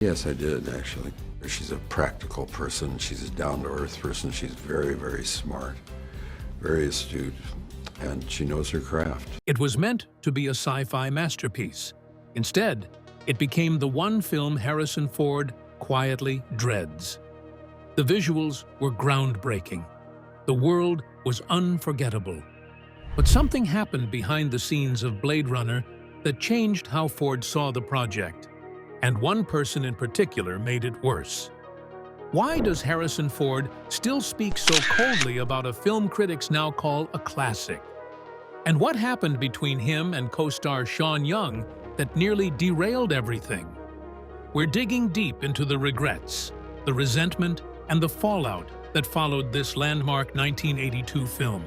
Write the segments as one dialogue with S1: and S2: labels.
S1: Yes, I did actually. She's a practical person. She's a down-to-earth person. She's very, very smart, very astute, and she knows her craft.
S2: It was meant to be a sci-fi masterpiece. Instead, it became the one film Harrison Ford quietly dreads. The visuals were groundbreaking. The world was unforgettable. But something happened behind the scenes of Blade Runner that changed how Ford saw the project. And one person in particular made it worse. Why does Harrison Ford still speak so coldly about a film critics now call a classic? And what happened between him and co-star Sha Young that nearly derailed everything? We're digging deep into the regrets, the resentment, and the fallout that followed this landmark 1982 film.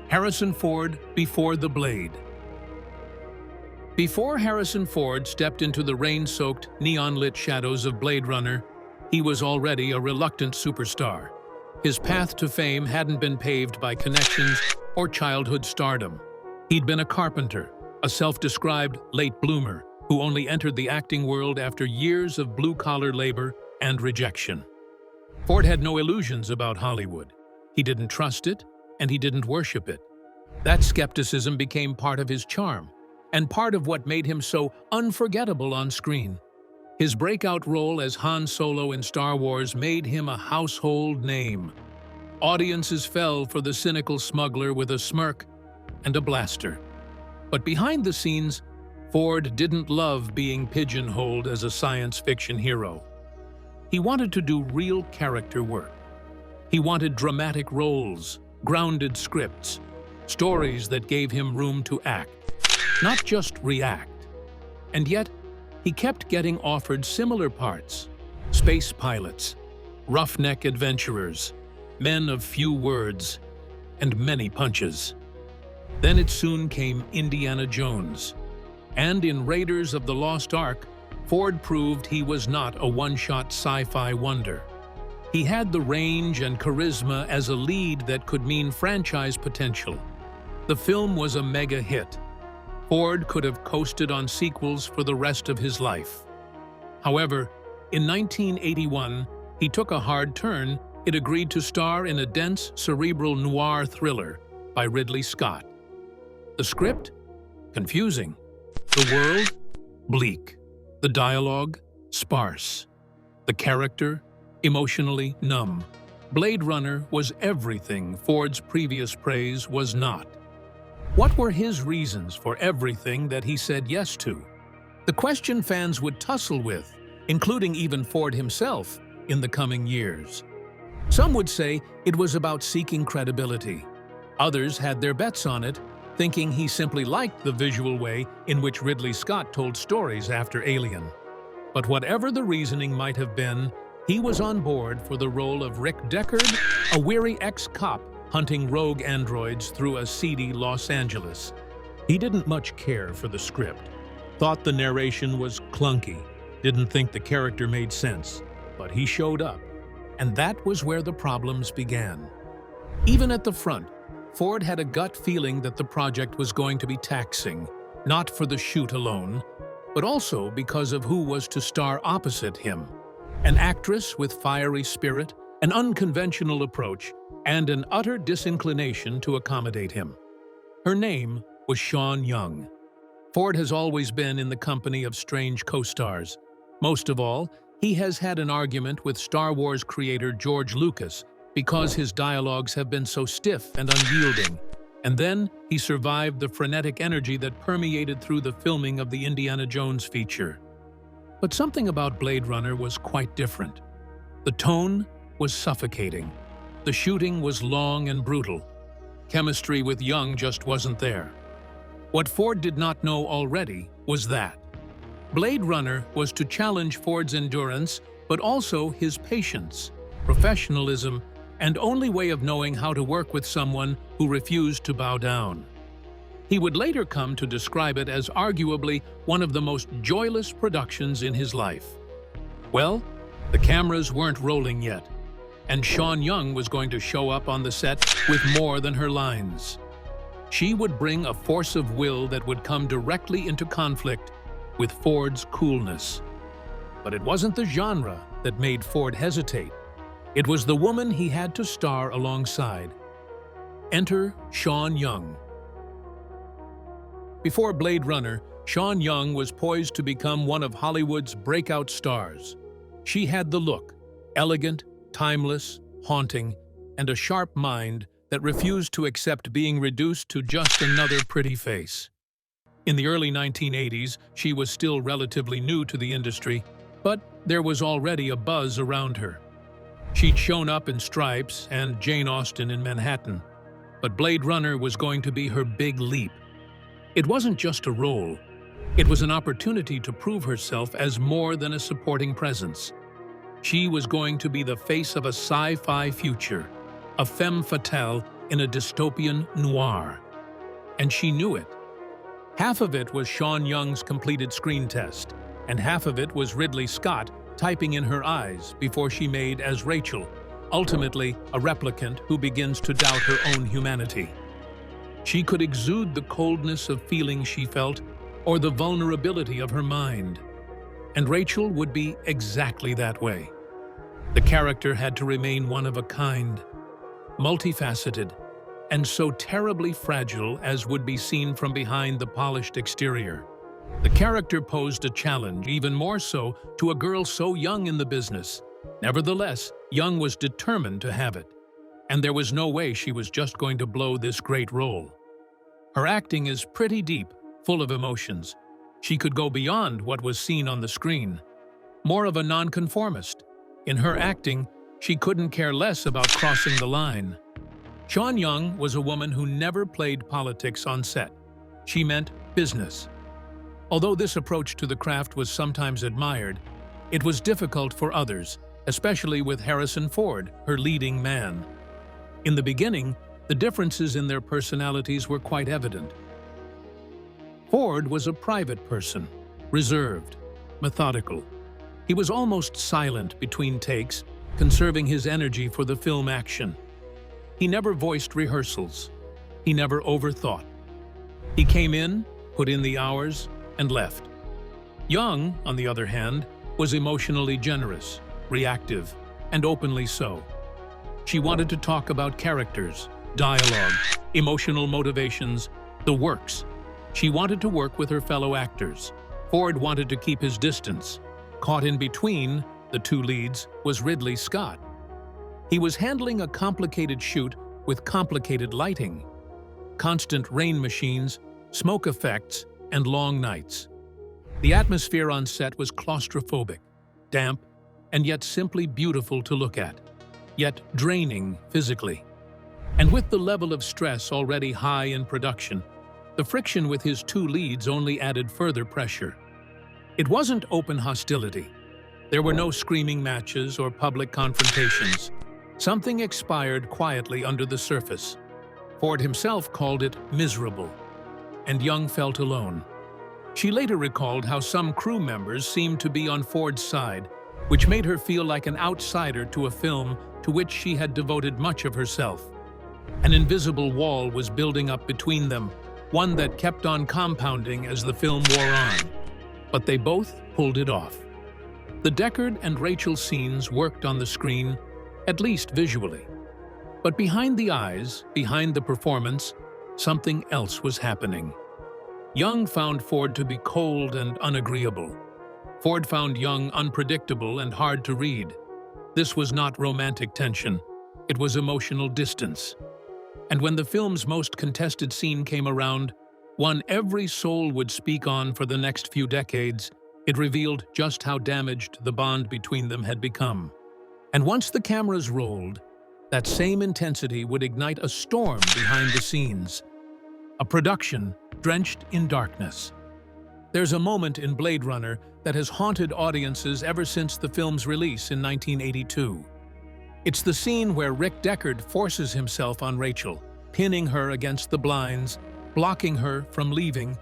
S2: Harrison Ford before the Blade. Before Harrison Ford stepped into the rain-soaked, neon-lit shadows of Blade Runner, he was already a reluctant superstar. His path to fame hadn't been paved by connections or childhood stardom. He'd been a carpenter, a self-described late bloomer who only entered the acting world after years of blue-collar labor and rejection. Ford had no illusions about Hollywood. He didn't trust it, and he didn't worship it. That skepticism became part of his charm, and part of what made him so unforgettable on screen. His breakout role as Han Solo in Star Wars made him a household name. Audiences fell for the cynical smuggler with a smirk and a blaster. But behind the scenes, Ford didn't love being pigeonholed as a science fiction hero. He wanted to do real character work. He wanted dramatic roles, grounded scripts, stories that gave him room to act, not just react. And yet, he kept getting offered similar parts: space pilots, roughneck adventurers, men of few words, and many punches. Then it soon came Indiana Jones. And in Raiders of the Lost Ark, Ford proved he was not a one-shot sci-fi wonder. He had the range and charisma as a lead that could mean franchise potential. The film was a mega hit. Ford could have coasted on sequels for the rest of his life. However, in 1981, he took a hard turn. It agreed to star in a dense, cerebral noir thriller by Ridley Scott. The script? Confusing. The world? Bleak. The dialogue? Sparse. The character? Emotionally numb. Blade Runner was everything Ford's previous praise was not. What were his reasons for everything that he said yes to? The question fans would tussle with, including even Ford himself, in the coming years. Some would say it was about seeking credibility. Others had their bets on it, thinking he simply liked the visual way in which Ridley Scott told stories after Alien. But whatever the reasoning might have been, he was on board for the role of Rick Deckard, a weary ex-cop hunting rogue androids through a seedy Los Angeles. He didn't much care for the script, thought the narration was clunky, didn't think the character made sense, but he showed up, and that was where the problems began. Even at the front, Ford had a gut feeling that the project was going to be taxing, not for the shoot alone, but also because of who was to star opposite him. An actress with fiery spirit, an unconventional approach, and an utter disinclination to accommodate him. Her name was Sha Young. Ford has always been in the company of strange co-stars. Most of all, he has had an argument with Star Wars creator George Lucas because his dialogues have been so stiff and unyielding. And then he survived the frenetic energy that permeated through the filming of the Indiana Jones feature. But something about Blade Runner was quite different. The tone was suffocating. The shooting was long and brutal. Chemistry with Young just wasn't there. What Ford did not know already was that Blade Runner was to challenge Ford's endurance, but also his patience, professionalism, and only way of knowing how to work with someone who refused to bow down. He would later come to describe it as arguably one of the most joyless productions in his life. Well, the cameras weren't rolling yet, and Sha Young was going to show up on the set with more than her lines. She would bring a force of will that would come directly into conflict with Ford's coolness. But it wasn't the genre that made Ford hesitate. It was the woman he had to star alongside. Enter Sha Young. Before Blade Runner, Sha Young was poised to become one of Hollywood's breakout stars. She had the look, elegant, timeless, haunting, and a sharp mind that refused to accept being reduced to just another pretty face. In the early 1980s, she was still relatively new to the industry, but there was already a buzz around her. She'd shown up in Stripes and Jane Austen in Manhattan, but Blade Runner was going to be her big leap. It wasn't just a role. It was an opportunity to prove herself as more than a supporting presence. She was going to be the face of a sci-fi future, a femme fatale in a dystopian noir. And she knew it. Half of it was Sha Young's completed screen test, and half of it was Ridley Scott typing in her eyes before she made as Rachel, ultimately a replicant who begins to doubt her own humanity. She could exude the coldness of feeling she felt or the vulnerability of her mind. And Rachel would be exactly that way. The character had to remain one of a kind, multifaceted, and so terribly fragile as would be seen from behind the polished exterior. The character posed a challenge, even more so, to a girl so young in the business. Nevertheless, Young was determined to have it, and there was no way she was just going to blow this great role. Her acting is pretty deep, full of emotions. She could go beyond what was seen on the screen. More of a nonconformist. In her acting, she couldn't care less about crossing the line. Sha Young was a woman who never played politics on set. She meant business. Although this approach to the craft was sometimes admired, it was difficult for others, especially with Harrison Ford, her leading man. In the beginning, the differences in their personalities were quite evident. Ford was a private person, reserved, methodical. He was almost silent between takes, conserving his energy for the film action. He never voiced rehearsals. He never overthought. He came in, put in the hours, and left. Young, on the other hand, was emotionally generous, reactive, and openly so. She wanted to talk about characters, dialogue, emotional motivations, the works. She wanted to work with her fellow actors. Ford wanted to keep his distance. Caught in between the two leads was Ridley Scott. He was handling a complicated shoot with complicated lighting, constant rain machines, smoke effects, and long nights. The atmosphere on set was claustrophobic, damp, and yet simply beautiful to look at, yet draining physically. And with the level of stress already high in production, the friction with his two leads only added further pressure. It wasn't open hostility. There were no screaming matches or public confrontations. Something expired quietly under the surface. Ford himself called it miserable, and Young felt alone. She later recalled how some crew members seemed to be on Ford's side, which made her feel like an outsider to a film to which she had devoted much of herself. An invisible wall was building up between them, one that kept on compounding as the film wore on. But they both pulled it off. The Deckard and Rachel scenes worked on the screen, at least visually. But behind the eyes, behind the performance, something else was happening. Young found Ford to be cold and unagreeable. Ford found Young unpredictable and hard to read. This was not romantic tension. It was emotional distance. And when the film's most contested scene came around, one every soul would speak on for the next few decades, it revealed just how damaged the bond between them had become. And once the cameras rolled, that same intensity would ignite a storm behind the scenes. A production drenched in darkness. There's a moment in Blade Runner that has haunted audiences ever since the film's release in 1982. It's the scene where Rick Deckard forces himself on Rachel, pinning her against the blinds, blocking her from leaving,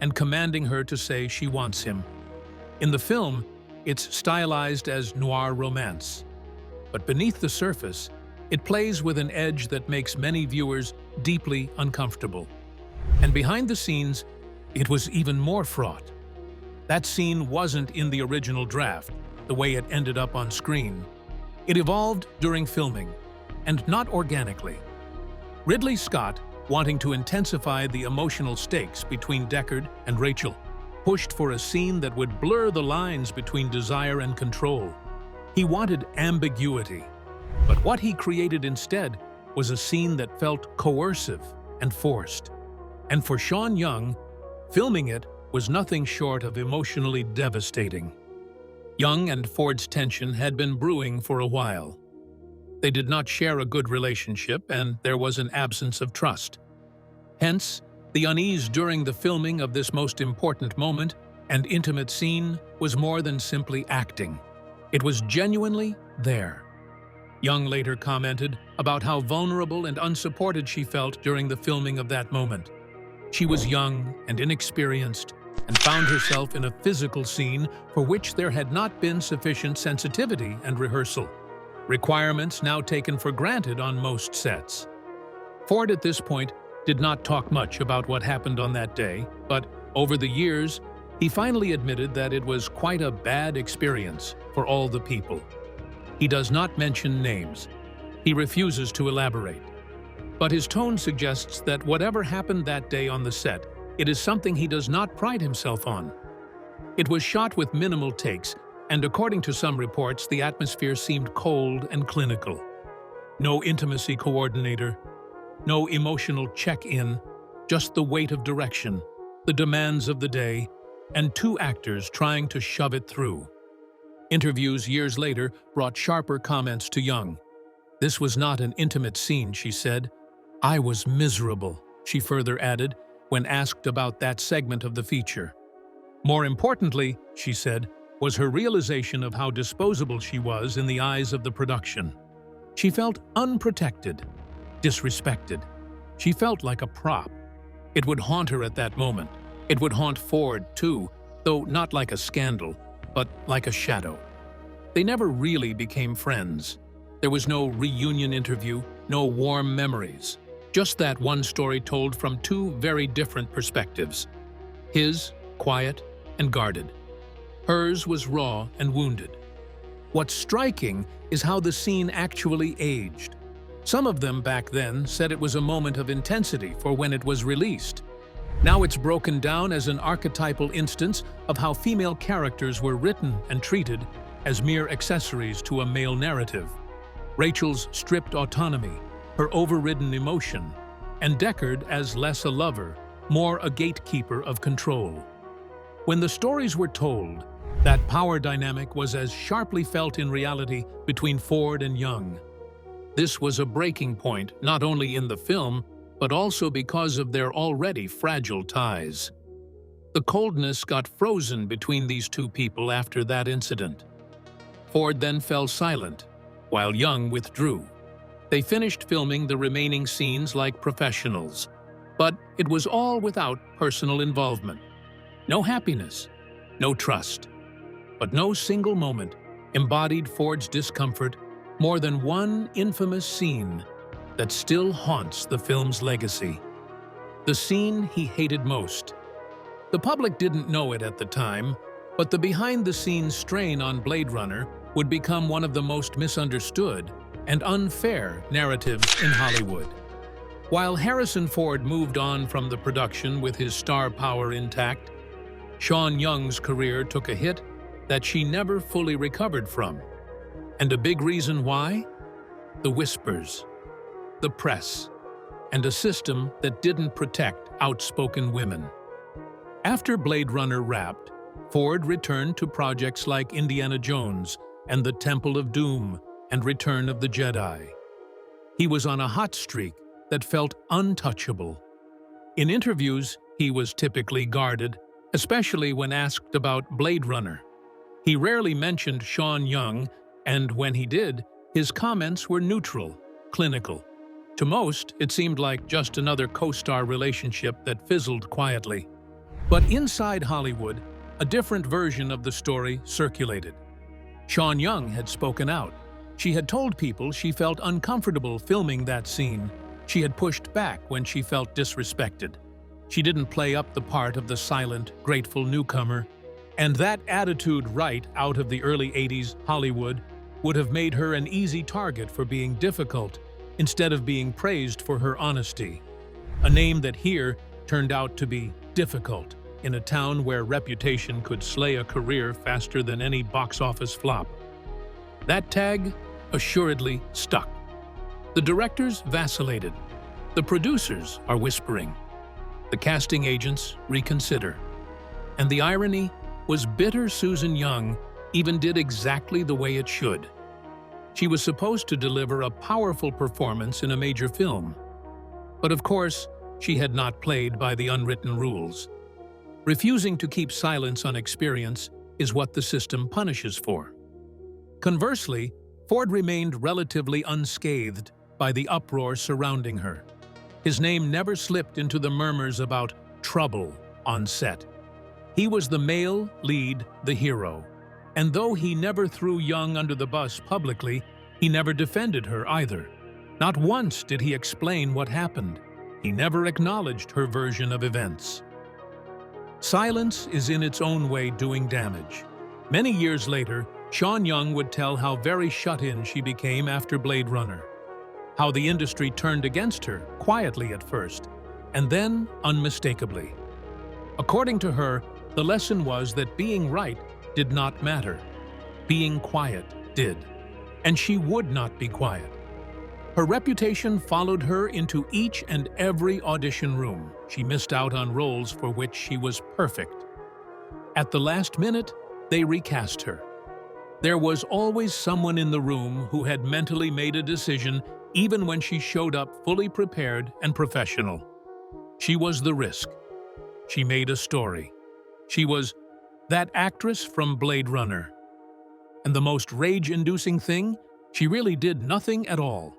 S2: and commanding her to say she wants him. In the film, it's stylized as noir romance. But beneath the surface, it plays with an edge that makes many viewers deeply uncomfortable. And behind the scenes, it was even more fraught. That scene wasn't in the original draft, the way it ended up on screen. It evolved during filming, and not organically. Ridley Scott, wanting to intensify the emotional stakes between Deckard and Rachel, pushed for a scene that would blur the lines between desire and control. He wanted ambiguity, but what he created instead was a scene that felt coercive and forced. And for Sha Young, filming it was nothing short of emotionally devastating. Young and Ford's tension had been brewing for a while. They did not share a good relationship, and there was an absence of trust. Hence, the unease during the filming of this most important moment and intimate scene was more than simply acting. It was genuinely there. Young later commented about how vulnerable and unsupported she felt during the filming of that moment. She was young and inexperienced and found herself in a physical scene for which there had not been sufficient sensitivity and rehearsal, requirements now taken for granted on most sets. Ford at this point did not talk much about what happened on that day, but over the years, he finally admitted that it was quite a bad experience for all the people. He does not mention names. He refuses to elaborate. But his tone suggests that whatever happened that day on the set, it is something he does not pride himself on. It was shot with minimal takes, and according to some reports, the atmosphere seemed cold and clinical. No intimacy coordinator, no emotional check-in, just the weight of direction, the demands of the day, and two actors trying to shove it through. Interviews years later brought sharper comments to Young. "This was not an intimate scene," she said. "I was miserable," she further added when asked about that segment of the feature. More importantly, she said, was her realization of how disposable she was in the eyes of the production. She felt unprotected, disrespected. She felt like a prop. It would haunt her at that moment. It would haunt Ford, too, though not like a scandal, but like a shadow. They never really became friends. There was no reunion interview, no warm memories. Just that one story told from two very different perspectives. His, quiet and guarded. Hers was raw and wounded. What's striking is how the scene actually aged. Some of them back then said it was a moment of intensity for when it was released. Now it's broken down as an archetypal instance of how female characters were written and treated as mere accessories to a male narrative. Rachel's stripped autonomy, her overridden emotion, and Deckard as less a lover, more a gatekeeper of control. When the stories were told, that power dynamic was as sharply felt in reality between Ford and Young. This was a breaking point not only in the film, but also because of their already fragile ties. The coldness got frozen between these two people after that incident. Ford then fell silent, while Young withdrew. They finished filming the remaining scenes like professionals, but it was all without personal involvement. No happiness, no trust, but no single moment embodied Ford's discomfort more than one infamous scene that still haunts the film's legacy. The scene he hated most. The public didn't know it at the time, but the behind-the-scenes strain on Blade Runner would become one of the most misunderstood and unfair narratives in Hollywood. While Harrison Ford moved on from the production with his star power intact, Sha Young's career took a hit that she never fully recovered from. And a big reason why? The whispers, the press, and a system that didn't protect outspoken women. After Blade Runner wrapped, Ford returned to projects like Indiana Jones and the Temple of Doom and Return of the Jedi. He was on a hot streak that felt untouchable. In interviews, he was typically guarded, especially when asked about Blade Runner. He rarely mentioned Sha Young, and when he did, his comments were neutral, clinical. To most, it seemed like just another co-star relationship that fizzled quietly. But inside Hollywood, a different version of the story circulated. Sha Young had spoken out. She had told people she felt uncomfortable filming that scene. She had pushed back when she felt disrespected. She didn't play up the part of the silent, grateful newcomer. And that attitude right out of the early 80s Hollywood would have made her an easy target for being difficult instead of being praised for her honesty. A name that here turned out to be difficult in a town where reputation could slay a career faster than any box office flop. That tag assuredly stuck. The directors vacillated. The producers are whispering. The casting agents reconsider. And the irony was bitter Susan Young even did exactly the way it should. She was supposed to deliver a powerful performance in a major film. But of course, she had not played by the unwritten rules. Refusing to keep silence on experience is what the system punishes for. Conversely, Ford remained relatively unscathed by the uproar surrounding her. His name never slipped into the murmurs about trouble on set. He was the male lead, the hero. And though he never threw Young under the bus publicly, he never defended her either. Not once did he explain what happened. He never acknowledged her version of events. Silence is in its own way doing damage. Many years later, Sha Young would tell how very shut-in she became after Blade Runner. How the industry turned against her, quietly at first, and then unmistakably. According to her, the lesson was that being right did not matter. Being quiet did. And she would not be quiet. Her reputation followed her into each and every audition room. She missed out on roles for which she was perfect. At the last minute, they recast her. There was always someone in the room who had mentally made a decision even when she showed up fully prepared and professional. She was the risk. She made a story. She was that actress from Blade Runner. And the most rage-inducing thing, she really did nothing at all.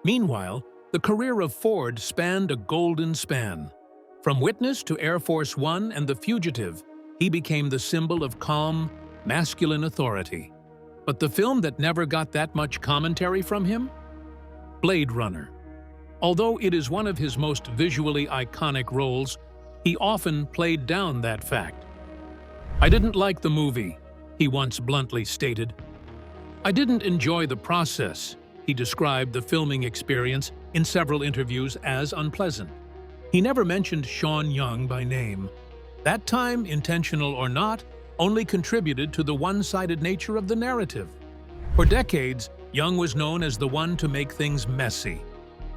S2: Meanwhile, the career of Ford spanned a golden span. From Witness to Air Force One and The Fugitive, he became the symbol of calm, masculine authority. But the film that never got that much commentary from him? Blade Runner. Although it is one of his most visually iconic roles, he often played down that fact. "I didn't like the movie," he once bluntly stated. "I didn't enjoy the process." He described the filming experience in several interviews as unpleasant. He never mentioned Sha Young by name. That time, intentional or not, only contributed to the one-sided nature of the narrative. For decades, Young was known as the one to make things messy.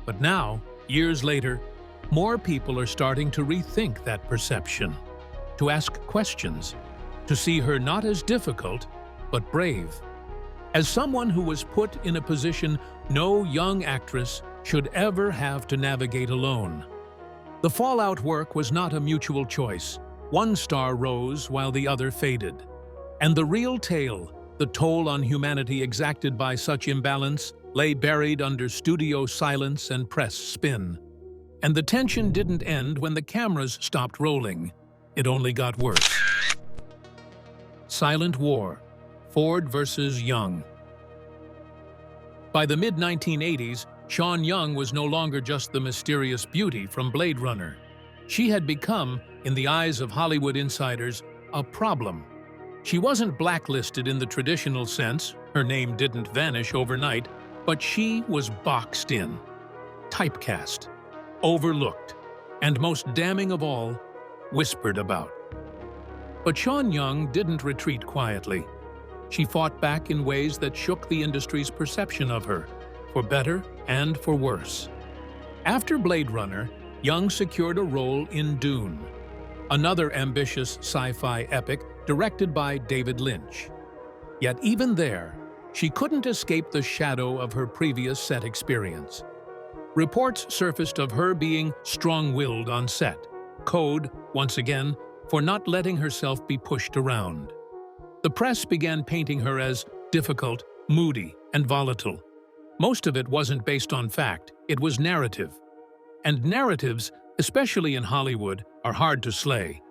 S2: But now, years later, more people are starting to rethink that perception, to ask questions, to see her not as difficult, but brave. As someone who was put in a position no young actress should ever have to navigate alone. The fallout work was not a mutual choice. One star rose while the other faded. And the real tale, the toll on humanity exacted by such imbalance, lay buried under studio silence and press spin. And the tension didn't end when the cameras stopped rolling. It only got worse. Silent War. Ford versus Young. By the mid-1980s, Sha Young was no longer just the mysterious beauty from Blade Runner. She had become, in the eyes of Hollywood insiders, a problem. She wasn't blacklisted in the traditional sense, her name didn't vanish overnight, but she was boxed in, typecast, overlooked, and most damning of all, whispered about. But Sha Young didn't retreat quietly. She fought back in ways that shook the industry's perception of her, for better and for worse. After Blade Runner, Young secured a role in Dune, another ambitious sci-fi epic directed by David Lynch. Yet even there, she couldn't escape the shadow of her previous set experience. Reports surfaced of her being strong-willed on set, code, once again, for not letting herself be pushed around. The press began painting her as difficult, moody, and volatile. Most of it wasn't based on fact, it was narrative. And narratives, especially in Hollywood, are hard to slay.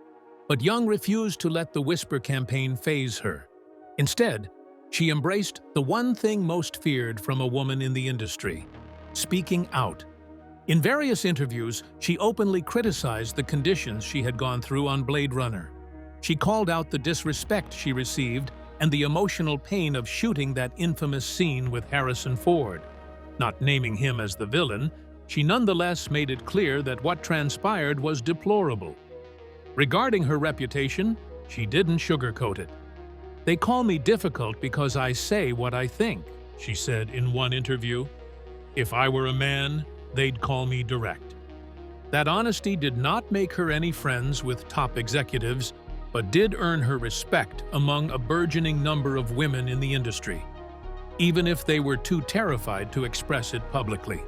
S2: But Young refused to let the whisper campaign faze her. Instead, she embraced the one thing most feared from a woman in the industry: speaking out. In various interviews, she openly criticized the conditions she had gone through on Blade Runner. She called out the disrespect she received and the emotional pain of shooting that infamous scene with Harrison Ford. Not naming him as the villain, she nonetheless made it clear that what transpired was deplorable. Regarding her reputation, she didn't sugarcoat it. "They call me difficult because I say what I think," she said in one interview. "If I were a man, they'd call me direct." That honesty did not make her any friends with top executives, but did earn her respect among a burgeoning number of women in the industry, even if they were too terrified to express it publicly.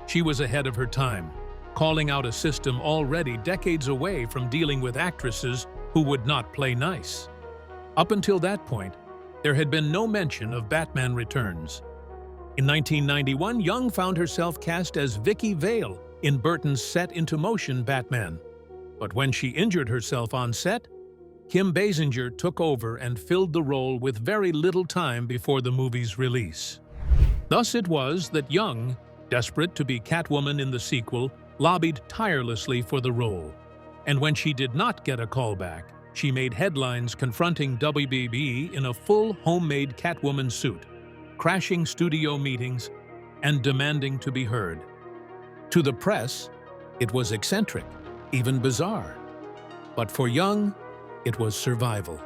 S2: She was ahead of her time, calling out a system already decades away from dealing with actresses who would not play nice. Up until that point, there had been no mention of Batman Returns. In 1991, Young found herself cast as Vicky Vale in Burton's set-into-motion Batman. But when she injured herself on set, Kim Basinger took over and filled the role with very little time before the movie's release. Thus it was that Young, desperate to be Catwoman in the sequel, lobbied tirelessly for the role. And when she did not get a callback, she made headlines confronting WB in a full homemade Catwoman suit, crashing studio meetings, and demanding to be heard. To the press, it was eccentric, even bizarre. But for Young, it was survival.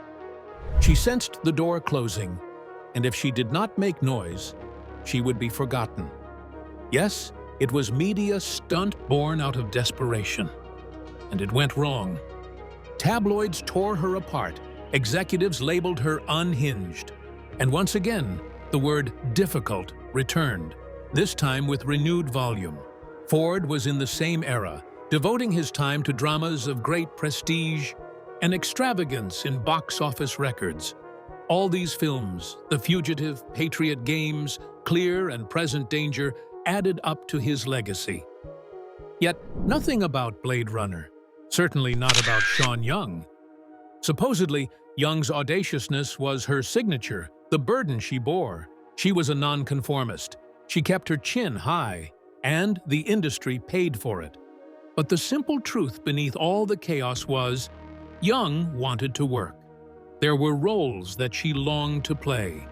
S2: She sensed the door closing, and if she did not make noise, she would be forgotten. Yes, it was media stunt born out of desperation. And it went wrong. Tabloids tore her apart, executives labeled her unhinged. And once again, the word difficult returned, this time with renewed volume. Ford was in the same era, devoting his time to dramas of great prestige and extravagance in box office records. All these films, The Fugitive, Patriot Games, Clear and Present Danger, added up to his legacy. Yet nothing about Blade Runner, certainly not about Sha Young. Supposedly, Young's audaciousness was her signature, the burden she bore. She was a nonconformist. She kept her chin high, and the industry paid for it. But the simple truth beneath all the chaos was, Young wanted to work. There were roles that she longed to play.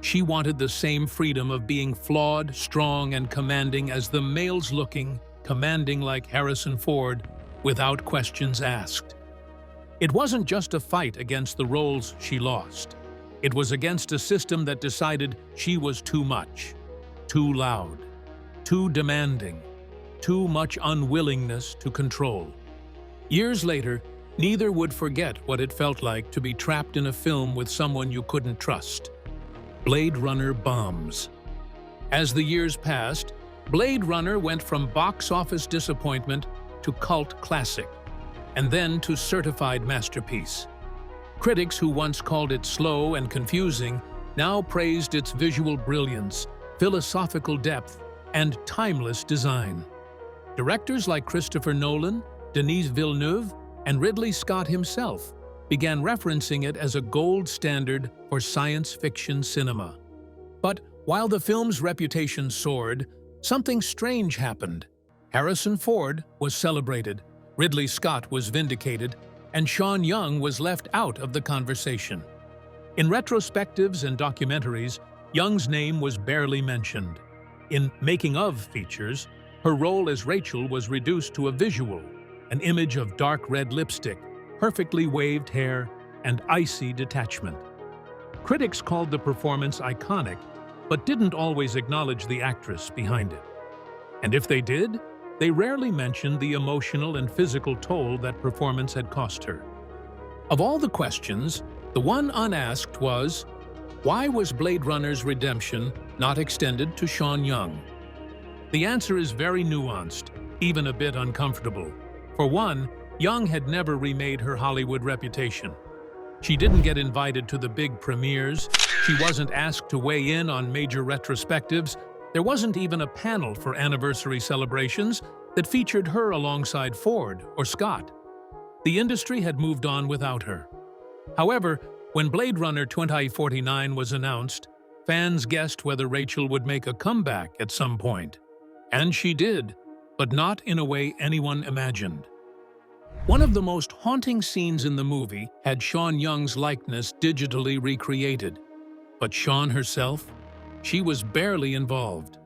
S2: She wanted the same freedom of being flawed, strong, and commanding as the males-looking, commanding like Harrison Ford, without questions asked. It wasn't just a fight against the roles she lost. It was against a system that decided she was too much, too loud, too demanding, too much unwillingness to control. Years later, neither would forget what it felt like to be trapped in a film with someone you couldn't trust. Blade Runner bombs. As the years passed, Blade Runner went from box office disappointment to cult classic, and then to certified masterpiece. Critics who once called it slow and confusing now praised its visual brilliance, philosophical depth, and timeless design. Directors like Christopher Nolan, Denis Villeneuve, and Ridley Scott himself began referencing it as a gold standard for science fiction cinema. But while the film's reputation soared, something strange happened. Harrison Ford was celebrated, Ridley Scott was vindicated, and Sha Young was left out of the conversation. In retrospectives and documentaries, Young's name was barely mentioned. In making-of features, her role as Rachel was reduced to a visual, an image of dark red lipstick, perfectly waved hair, and icy detachment. Critics called the performance iconic, but didn't always acknowledge the actress behind it. And if they did, they rarely mentioned the emotional and physical toll that performance had cost her. Of all the questions, the one unasked was, why was Blade Runner's redemption not extended to Sha Young? The answer is very nuanced, even a bit uncomfortable. For one, Young had never remade her Hollywood reputation. She didn't get invited to the big premieres, she wasn't asked to weigh in on major retrospectives, there wasn't even a panel for anniversary celebrations that featured her alongside Ford or Scott. The industry had moved on without her. However, when Blade Runner 2049 was announced, fans guessed whether Rachel would make a comeback at some point. And she did, but not in a way anyone imagined. One of the most haunting scenes in the movie had Sha Young's likeness digitally recreated. But Sha herself? She was barely involved.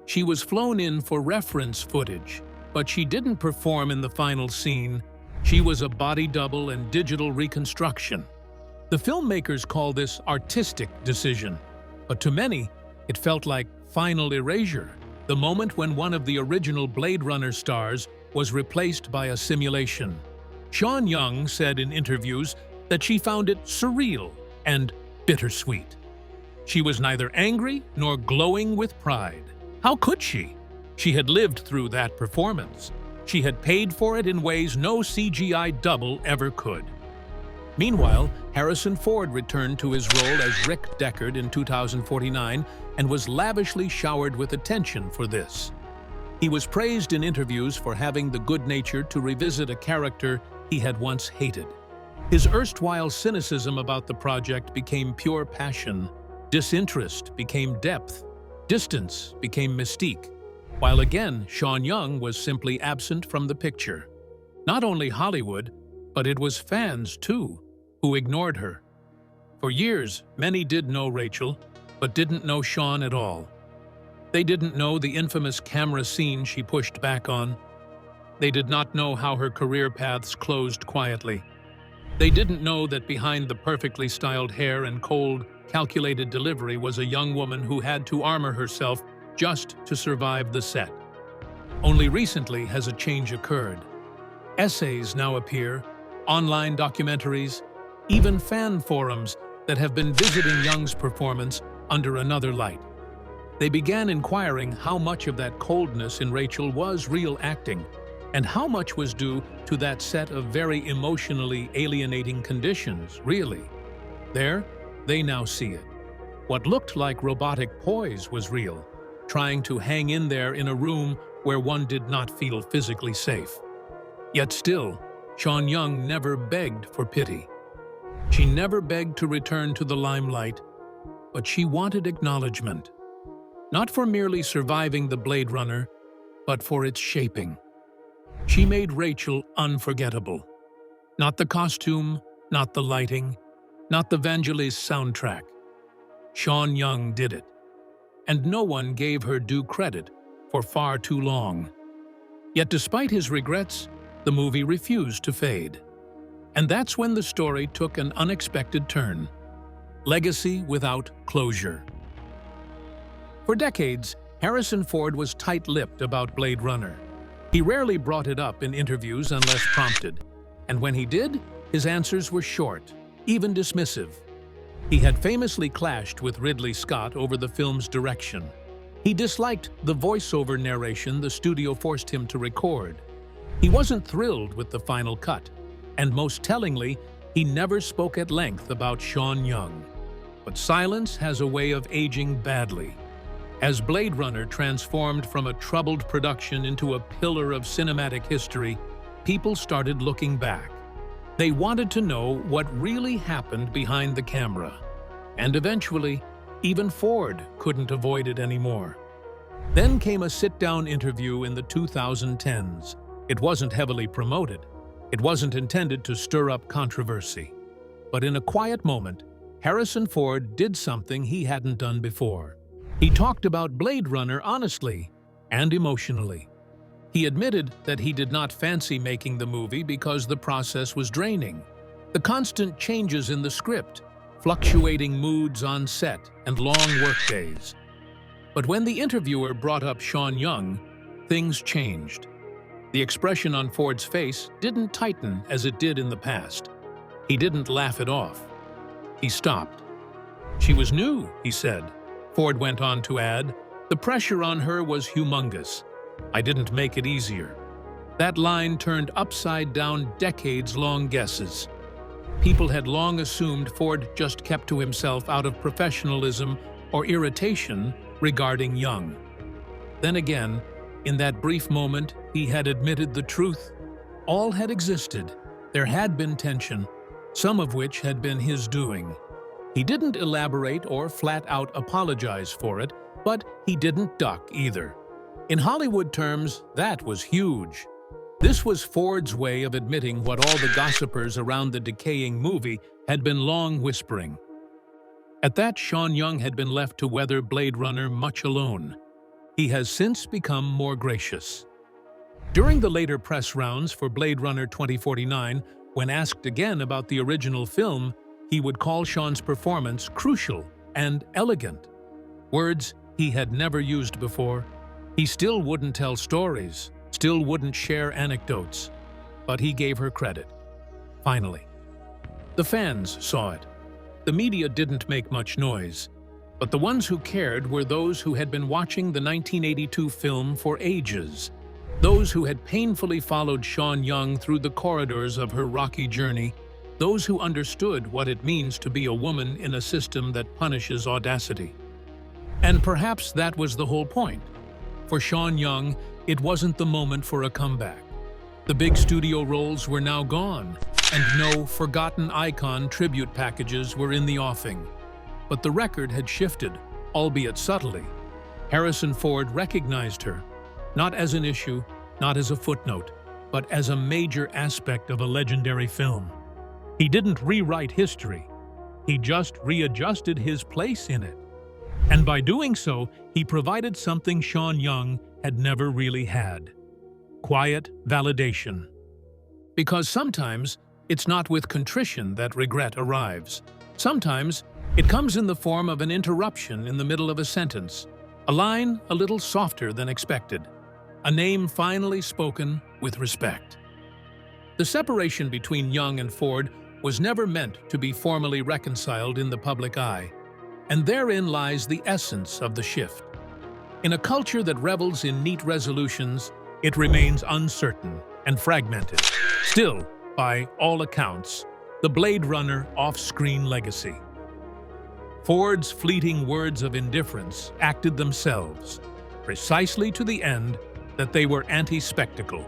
S2: She was flown in for reference footage, but she didn't perform in the final scene. She was a body double and digital reconstruction. The filmmakers call this artistic decision, but to many, it felt like final erasure, the moment when one of the original Blade Runner stars was replaced by a simulation. Sha Young said in interviews that she found it surreal and bittersweet. She was neither angry nor glowing with pride. How could she? She had lived through that performance. She had paid for it in ways no CGI double ever could. Meanwhile, Harrison Ford returned to his role as Rick Deckard in 2049 and was lavishly showered with attention for this. He was praised in interviews for having the good nature to revisit a character he had once hated. His erstwhile cynicism about the project became pure passion. Disinterest became depth. Distance became mystique. While again, Sha Young was simply absent from the picture. Not only Hollywood, but it was fans, too, who ignored her. For years, many did know Rachel, but didn't know Sha at all. They didn't know the infamous camera scene she pushed back on. They did not know how her career paths closed quietly. They didn't know that behind the perfectly styled hair and cold, calculated delivery was a young woman who had to armor herself just to survive the set. Only recently has a change occurred. Essays now appear, online documentaries, even fan forums that have been visiting Young's performance under another light. They began inquiring how much of that coldness in Rachel was real acting, and how much was due to that set of very emotionally alienating conditions, really. There, they now see it. What looked like robotic poise was real, trying to hang in there in a room where one did not feel physically safe. Yet still, Sha Young never begged for pity. She never begged to return to the limelight, but she wanted acknowledgement. Not for merely surviving the Blade Runner, but for its shaping. She made Rachel unforgettable. Not the costume, not the lighting, not the Vangelis soundtrack. Sha Young did it, and no one gave her due credit for far too long. Yet despite his regrets, the movie refused to fade. And that's when the story took an unexpected turn. Legacy without closure. For decades, Harrison Ford was tight-lipped about Blade Runner. He rarely brought it up in interviews unless prompted, and when he did, his answers were short, even dismissive. He had famously clashed with Ridley Scott over the film's direction. He disliked the voiceover narration the studio forced him to record. He wasn't thrilled with the final cut, and most tellingly, he never spoke at length about Sha Young. But silence has a way of aging badly. As Blade Runner transformed from a troubled production into a pillar of cinematic history, people started looking back. They wanted to know what really happened behind the camera. And eventually, even Ford couldn't avoid it anymore. Then came a sit-down interview in the 2010s. It wasn't heavily promoted. It wasn't intended to stir up controversy. But in a quiet moment, Harrison Ford did something he hadn't done before. He talked about Blade Runner honestly and emotionally. He admitted that he did not fancy making the movie because the process was draining. The constant changes in the script, fluctuating moods on set, and long workdays. But when the interviewer brought up Sha Young, things changed. The expression on Ford's face didn't tighten as it did in the past. He didn't laugh it off. He stopped. "She was new," he said. Ford went on to add, "The pressure on her was humongous. I didn't make it easier." That line turned upside down decades-long guesses. People had long assumed Ford just kept to himself out of professionalism or irritation regarding Young. Then again, in that brief moment, he had admitted the truth. All had existed. There had been tension, some of which had been his doing. He didn't elaborate or flat-out apologize for it, but he didn't duck either. In Hollywood terms, that was huge. This was Ford's way of admitting what all the gossipers around the decaying movie had been long whispering. At that, Sha Young had been left to weather Blade Runner much alone. He has since become more gracious. During the later press rounds for Blade Runner 2049, when asked again about the original film, he would call Sha's performance crucial and elegant, words he had never used before. He still wouldn't tell stories, still wouldn't share anecdotes, but he gave her credit. Finally, the fans saw it. The media didn't make much noise, but the ones who cared were those who had been watching the 1982 film for ages, those who had painfully followed Sha Young through the corridors of her rocky journey, those who understood what it means to be a woman in a system that punishes audacity. And perhaps that was the whole point. For Sha Young, it wasn't the moment for a comeback. The big studio roles were now gone, and no forgotten icon tribute packages were in the offing. But the record had shifted, albeit subtly. Harrison Ford recognized her, not as an issue, not as a footnote, but as a major aspect of a legendary film. He didn't rewrite history. He just readjusted his place in it. And by doing so, he provided something Sha Young had never really had: quiet validation. Because sometimes it's not with contrition that regret arrives. Sometimes it comes in the form of an interruption in the middle of a sentence, a line a little softer than expected, a name finally spoken with respect. The separation between Young and Ford was never meant to be formally reconciled in the public eye, and therein lies the essence of the shift. In a culture that revels in neat resolutions, it remains uncertain and fragmented. Still, by all accounts, the Blade Runner off-screen legacy. Ford's fleeting words of indifference acted themselves, precisely to the end that they were anti-spectacle.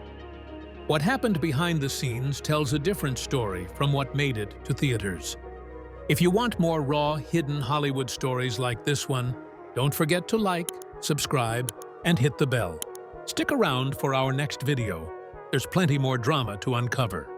S2: What happened behind the scenes tells a different story from what made it to theaters. If you want more raw, hidden Hollywood stories like this one, don't forget to like, subscribe, and hit the bell. Stick around for our next video. There's plenty more drama to uncover.